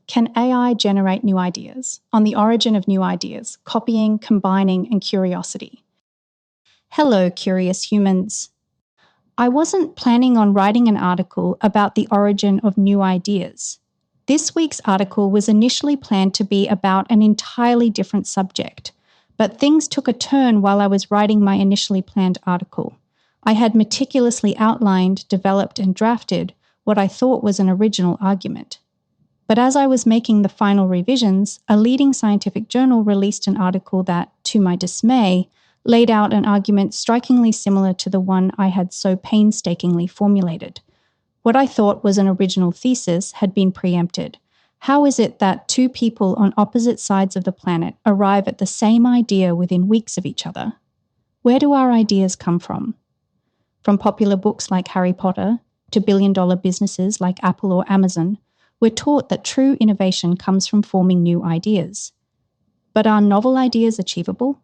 Can AI generate new ideas? On the origin of new ideas, copying, combining, and curiosity. Hello, curious humans. I wasn't planning on writing an article about the origin of new ideas. This week's article was initially planned to be about an entirely different subject, but things took a turn while I was writing my initially planned article. I had meticulously outlined, developed, and drafted what I thought was an original argument. But as I was making the final revisions, a leading scientific journal released an article that, to my dismay, laid out an argument strikingly similar to the one I had so painstakingly formulated. What I thought was an original thesis had been preempted. How is it that two people on opposite sides of the planet arrive at the same idea within weeks of each other? Where do our ideas come from? From popular books like Harry Potter to billion-dollar businesses like Apple or Amazon, we're taught that true innovation comes from forming new ideas. But are novel ideas achievable?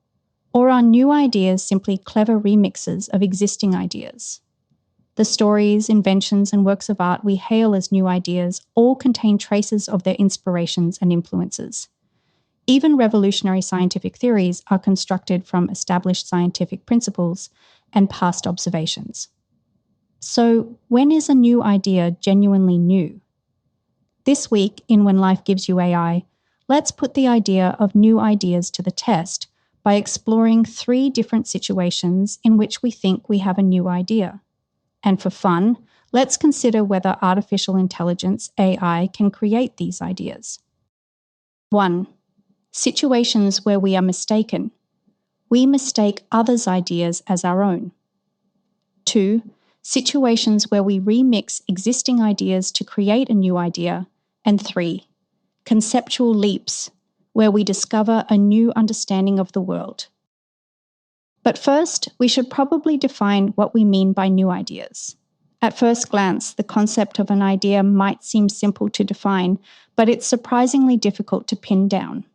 Or are new ideas simply clever remixes of existing ideas? The stories, inventions, and works of art we hail as new ideas all contain traces of their inspirations and influences. Even revolutionary scientific theories are constructed from established scientific principles and past observations. So, when is a new idea genuinely new? This week, in When Life Gives You AI, let's put the idea of new ideas to the test by exploring 3 different situations in which we think we have a new idea. And for fun, let's consider whether artificial intelligence, AI, can create these ideas. 1. Situations where we are mistaken. We mistake others' ideas as our own. 2. Situations where we remix existing ideas to create a new idea. And 3. Conceptual leaps, where we discover a new understanding of the world. But first, we should probably define what we mean by new ideas. At first glance, the concept of an idea might seem simple to define, but it's surprisingly difficult to pin down.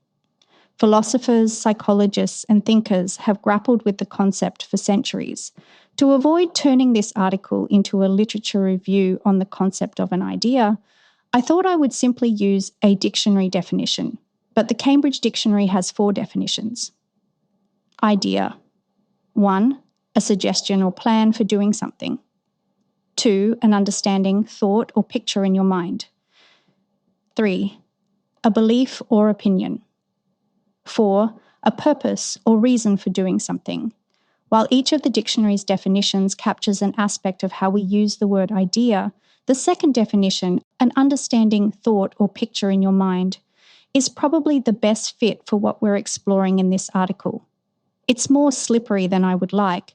Philosophers, psychologists, and thinkers have grappled with the concept for centuries. To avoid turning this article into a literature review on the concept of an idea, I thought I would simply use a dictionary definition, but the Cambridge Dictionary has 4 definitions. Idea. 1. A suggestion or plan for doing something. 2. An understanding, thought, or picture in your mind. 3. A belief or opinion. 4. A purpose or reason for doing something. While each of the dictionary's definitions captures an aspect of how we use the word idea, the second definition, an understanding, thought, or picture in your mind, is probably the best fit for what we're exploring in this article. It's more slippery than I would like,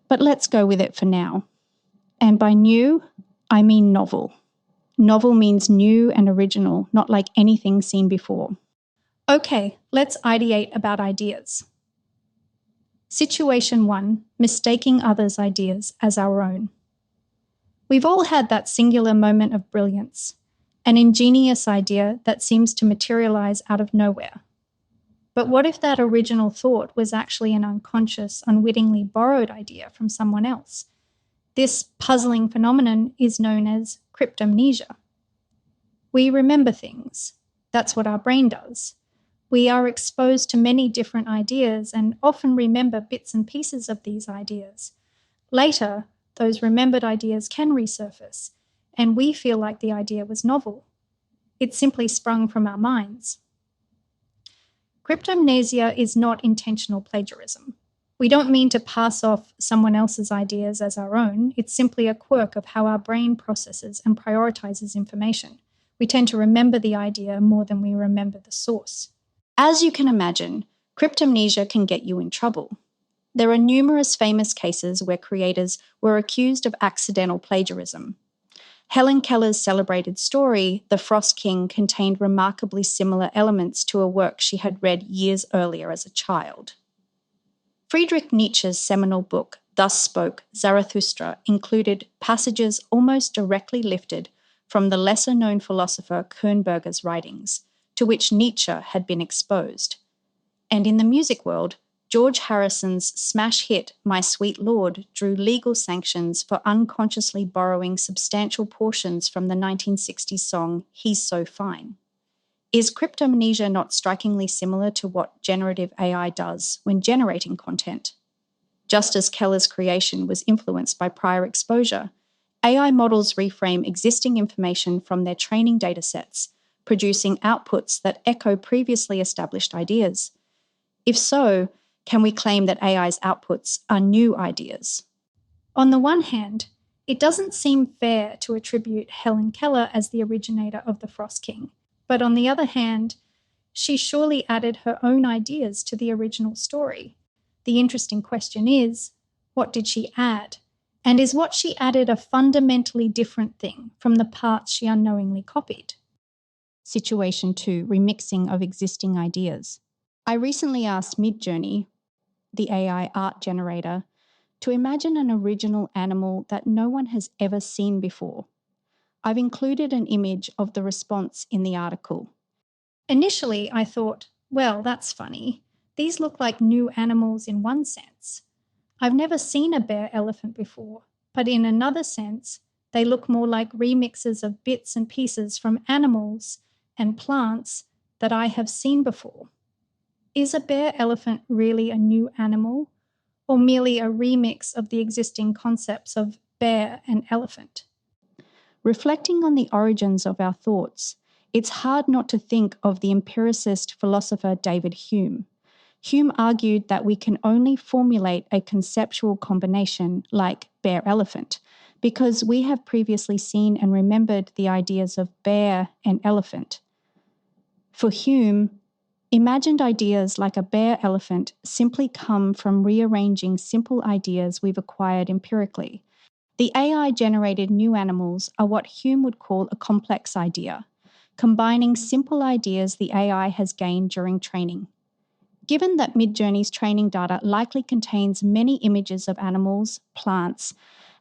but let's go with it for now. And by new, I mean novel. Novel means new and original, not like anything seen before. Okay, let's ideate about ideas. Situation 1, mistaking others' ideas as our own. We've all had that singular moment of brilliance, an ingenious idea that seems to materialize out of nowhere. But what if that original thought was actually an unconscious, unwittingly borrowed idea from someone else? This puzzling phenomenon is known as cryptomnesia. We remember things. That's what our brain does. We are exposed to many different ideas and often remember bits and pieces of these ideas. Later, those remembered ideas can resurface, and we feel like the idea was novel. It simply sprung from our minds. Cryptomnesia is not intentional plagiarism. We don't mean to pass off someone else's ideas as our own. It's simply a quirk of how our brain processes and prioritizes information. We tend to remember the idea more than we remember the source. As you can imagine, cryptomnesia can get you in trouble. There are numerous famous cases where creators were accused of accidental plagiarism. Helen Keller's celebrated story, The Frost King, contained remarkably similar elements to a work she had read years earlier as a child. Friedrich Nietzsche's seminal book, Thus Spoke Zarathustra, included passages almost directly lifted from the lesser-known philosopher Kernberger's writings, to which Nietzsche had been exposed. And in the music world, George Harrison's smash hit, My Sweet Lord, drew legal sanctions for unconsciously borrowing substantial portions from the 1960s song, He's So Fine. Is cryptomnesia not strikingly similar to what generative AI does when generating content? Just as Keller's creation was influenced by prior exposure, AI models reframe existing information from their training datasets, producing outputs that echo previously established ideas. If so, can we claim that AI's outputs are new ideas? On the one hand, it doesn't seem fair to attribute Helen Keller as the originator of the Frost King. But on the other hand, she surely added her own ideas to the original story. The interesting question is, what did she add? And is what she added a fundamentally different thing from the parts she unknowingly copied? Situation 2, remixing of existing ideas. I recently asked Midjourney, the AI art generator, to imagine an original animal that no one has ever seen before. I've included an image of the response in the article. Initially, I thought, well, that's funny. These look like new animals in one sense. I've never seen a bear elephant before, but in another sense, they look more like remixes of bits and pieces from animals and plants that I have seen before. Is a bear elephant really a new animal, or merely a remix of the existing concepts of bear and elephant? Reflecting on the origins of our thoughts, it's hard not to think of the empiricist philosopher David Hume. Hume argued that we can only formulate a conceptual combination like bear-elephant because we have previously seen and remembered the ideas of bear and elephant. For Hume, imagined ideas like a bear-elephant simply come from rearranging simple ideas we've acquired empirically. The AI-generated new animals are what Hume would call a complex idea, combining simple ideas the AI has gained during training. Given that Midjourney's training data likely contains many images of animals, plants,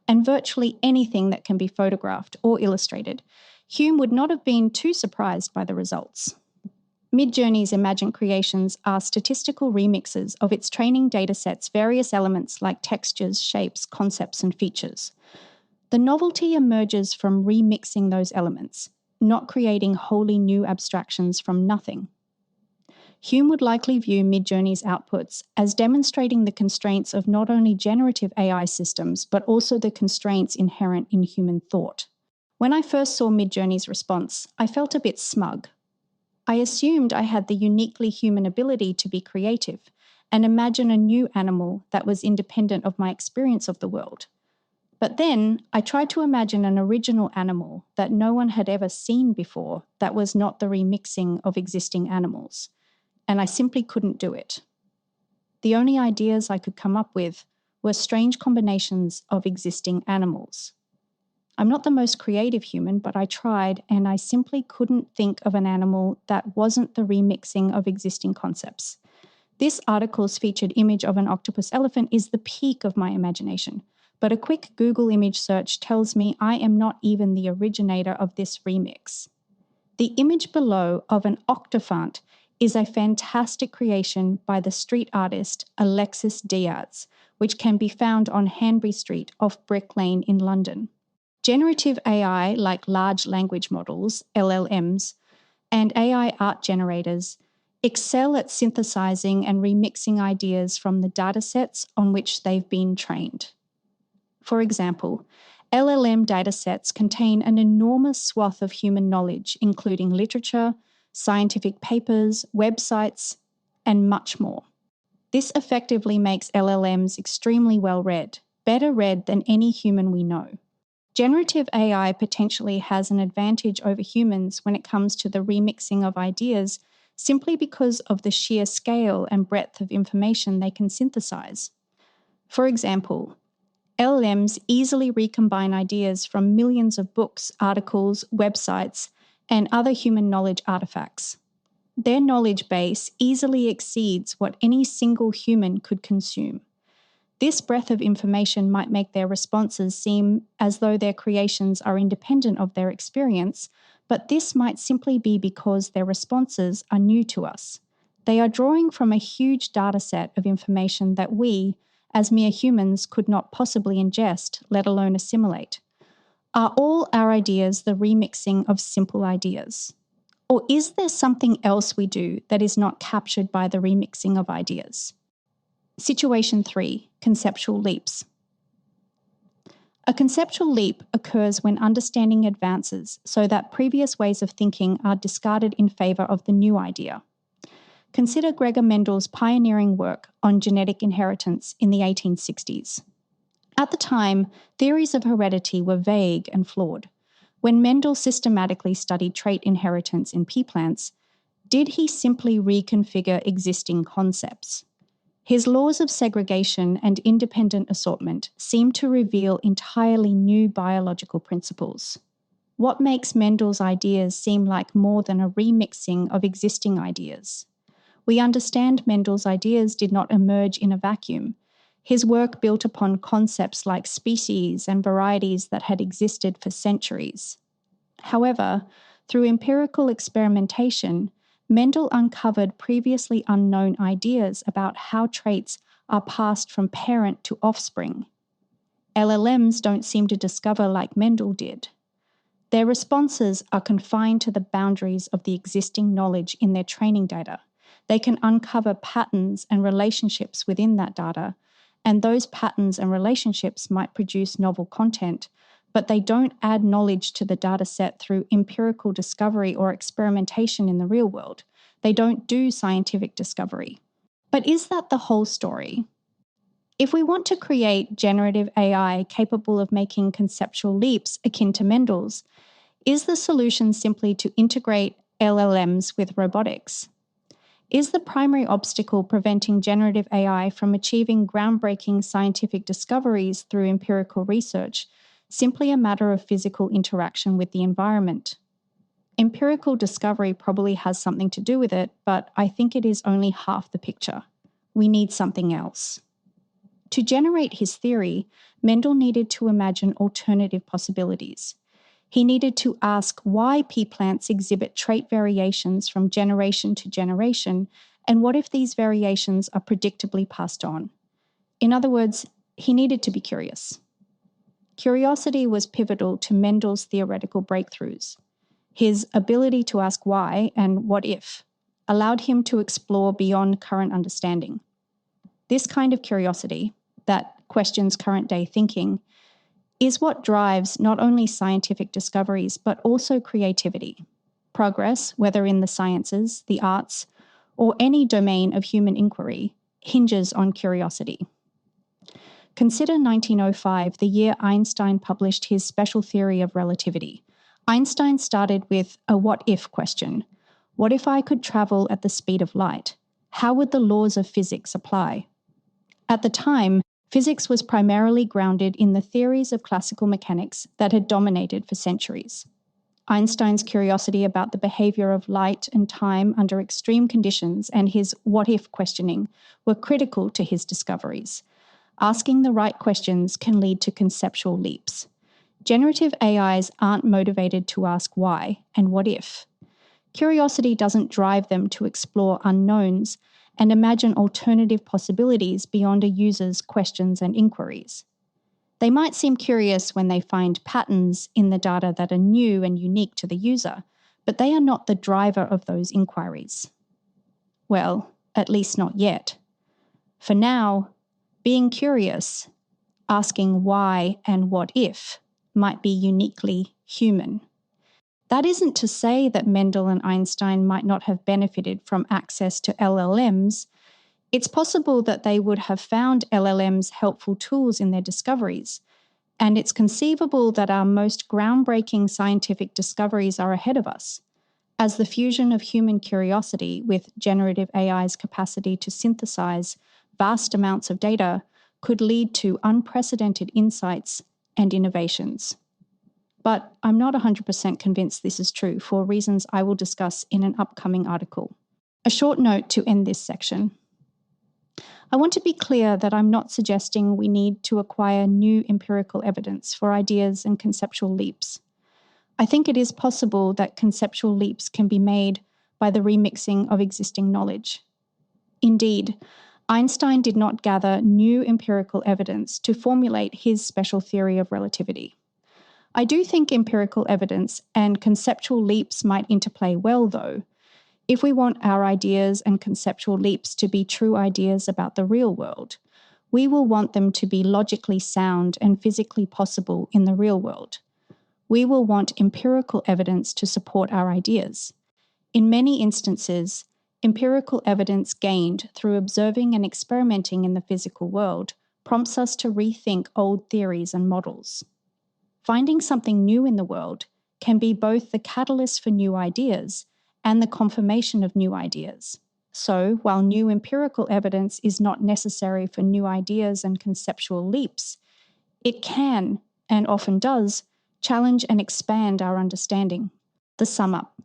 and virtually anything that can be photographed or illustrated, Hume would not have been too surprised by the results. Midjourney's imagined creations are statistical remixes of its training dataset's various elements like textures, shapes, concepts, and features. The novelty emerges from remixing those elements, not creating wholly new abstractions from nothing. Hume would likely view Midjourney's outputs as demonstrating the constraints of not only generative AI systems, but also the constraints inherent in human thought. When I first saw Midjourney's response, I felt a bit smug. I assumed I had the uniquely human ability to be creative and imagine a new animal that was independent of my experience of the world. But then I tried to imagine an original animal that no one had ever seen before that was not the remixing of existing animals, and I simply couldn't do it. The only ideas I could come up with were strange combinations of existing animals. I'm not the most creative human, but I tried, and I simply couldn't think of an animal that wasn't the remixing of existing concepts. This article's featured image of an octopus elephant is the peak of my imagination, but a quick Google image search tells me I am not even the originator of this remix. The image below of an octophant is a fantastic creation by the street artist Alexis Diaz, which can be found on Hanbury Street off Brick Lane in London. Generative AI, like large language models, LLMs, and AI art generators, excel at synthesizing and remixing ideas from the datasets on which they've been trained. For example, LLM datasets contain an enormous swath of human knowledge, including literature, scientific papers, websites, and much more. This effectively makes LLMs extremely well read, better read than any human we know. Generative AI potentially has an advantage over humans when it comes to the remixing of ideas simply because of the sheer scale and breadth of information they can synthesize. For example, LLMs easily recombine ideas from millions of books, articles, websites, and other human knowledge artifacts. Their knowledge base easily exceeds what any single human could consume. This breadth of information might make their responses seem as though their creations are independent of their experience, but this might simply be because their responses are new to us. They are drawing from a huge data set of information that we, as mere humans, could not possibly ingest, let alone assimilate. Are all our ideas the remixing of simple ideas? Or is there something else we do that is not captured by the remixing of ideas? Situation 3, conceptual leaps. A conceptual leap occurs when understanding advances so that previous ways of thinking are discarded in favor of the new idea. Consider Gregor Mendel's pioneering work on genetic inheritance in the 1860s. At the time, theories of heredity were vague and flawed. When Mendel systematically studied trait inheritance in pea plants, did he simply reconfigure existing concepts? His laws of segregation and independent assortment seem to reveal entirely new biological principles. What makes Mendel's ideas seem like more than a remixing of existing ideas? We understand Mendel's ideas did not emerge in a vacuum. His work built upon concepts like species and varieties that had existed for centuries. However, through empirical experimentation, Mendel uncovered previously unknown ideas about how traits are passed from parent to offspring. LLMs don't seem to discover like Mendel did. Their responses are confined to the boundaries of the existing knowledge in their training data. They can uncover patterns and relationships within that data, and those patterns and relationships might produce novel content, but they don't add knowledge to the data set through empirical discovery or experimentation in the real world. They don't do scientific discovery. But is that the whole story? If we want to create generative AI capable of making conceptual leaps akin to Mendel's, is the solution simply to integrate LLMs with robotics? Is the primary obstacle preventing generative AI from achieving groundbreaking scientific discoveries through empirical research simply a matter of physical interaction with the environment? Empirical discovery probably has something to do with it, but I think it is only half the picture. We need something else. To generate his theory, Mendel needed to imagine alternative possibilities. He needed to ask why pea plants exhibit trait variations from generation to generation, and what if these variations are predictably passed on? In other words, he needed to be curious. Curiosity was pivotal to Mendel's theoretical breakthroughs. His ability to ask why and what if allowed him to explore beyond current understanding. This kind of curiosity, that questions current-day thinking, is what drives not only scientific discoveries, but also creativity. Progress, whether in the sciences, the arts, or any domain of human inquiry, hinges on curiosity. Consider 1905, the year Einstein published his special theory of relativity. Einstein started with a what-if question. What if I could travel at the speed of light? How would the laws of physics apply? At the time, physics was primarily grounded in the theories of classical mechanics that had dominated for centuries. Einstein's curiosity about the behavior of light and time under extreme conditions and his what-if questioning were critical to his discoveries. Asking the right questions can lead to conceptual leaps. Generative AIs aren't motivated to ask why and what if. Curiosity doesn't drive them to explore unknowns and imagine alternative possibilities beyond a user's questions and inquiries. They might seem curious when they find patterns in the data that are new and unique to the user, but they are not the driver of those inquiries. Well, at least not yet. For now, being curious, asking why and what if, might be uniquely human. That isn't to say that Mendel and Einstein might not have benefited from access to LLMs. It's possible that they would have found LLMs helpful tools in their discoveries, and it's conceivable that our most groundbreaking scientific discoveries are ahead of us, as the fusion of human curiosity with generative AI's capacity to synthesize vast amounts of data could lead to unprecedented insights and innovations. But I'm not 100% convinced this is true for reasons I will discuss in an upcoming article. A short note to end this section. I want to be clear that I'm not suggesting we need to acquire new empirical evidence for ideas and conceptual leaps. I think it is possible that conceptual leaps can be made by the remixing of existing knowledge. Indeed, Einstein did not gather new empirical evidence to formulate his special theory of relativity. I do think empirical evidence and conceptual leaps might interplay well, though. If we want our ideas and conceptual leaps to be true ideas about the real world, we will want them to be logically sound and physically possible in the real world. We will want empirical evidence to support our ideas. In many instances, empirical evidence gained through observing and experimenting in the physical world prompts us to rethink old theories and models. Finding something new in the world can be both the catalyst for new ideas and the confirmation of new ideas. So, while new empirical evidence is not necessary for new ideas and conceptual leaps, it can, and often does, challenge and expand our understanding. The sum up.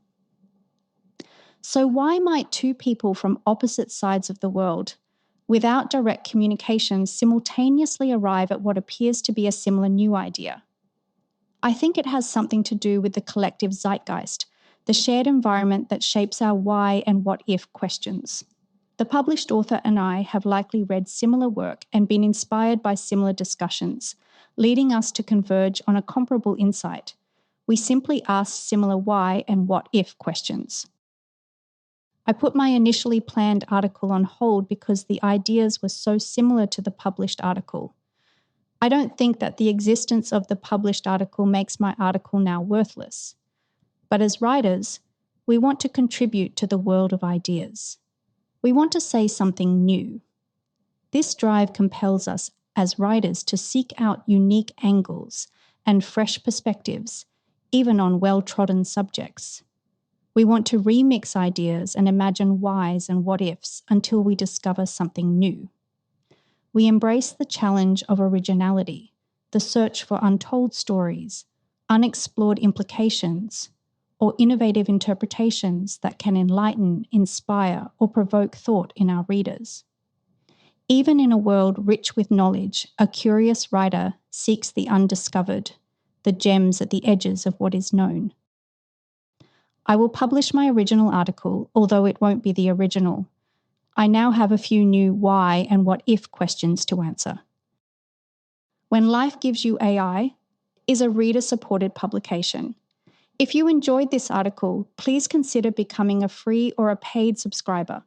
So, why might two people from opposite sides of the world, without direct communication, simultaneously arrive at what appears to be a similar new idea? I think it has something to do with the collective zeitgeist, the shared environment that shapes our why and what if questions. The published author and I have likely read similar work and been inspired by similar discussions, leading us to converge on a comparable insight. We simply ask similar why and what if questions. I put my initially planned article on hold because the ideas were so similar to the published article. I don't think that the existence of the published article makes my article now worthless. But as writers, we want to contribute to the world of ideas. We want to say something new. This drive compels us as writers to seek out unique angles and fresh perspectives, even on well-trodden subjects. We want to remix ideas and imagine whys and what ifs until we discover something new. We embrace the challenge of originality, the search for untold stories, unexplored implications, or innovative interpretations that can enlighten, inspire, or provoke thought in our readers. Even in a world rich with knowledge, a curious writer seeks the undiscovered, the gems at the edges of what is known. I will publish my original article, although it won't be the original. I now have a few new why and what if questions to answer. When Life Gives You AI is a reader-supported publication. If you enjoyed this article, please consider becoming a free or a paid subscriber.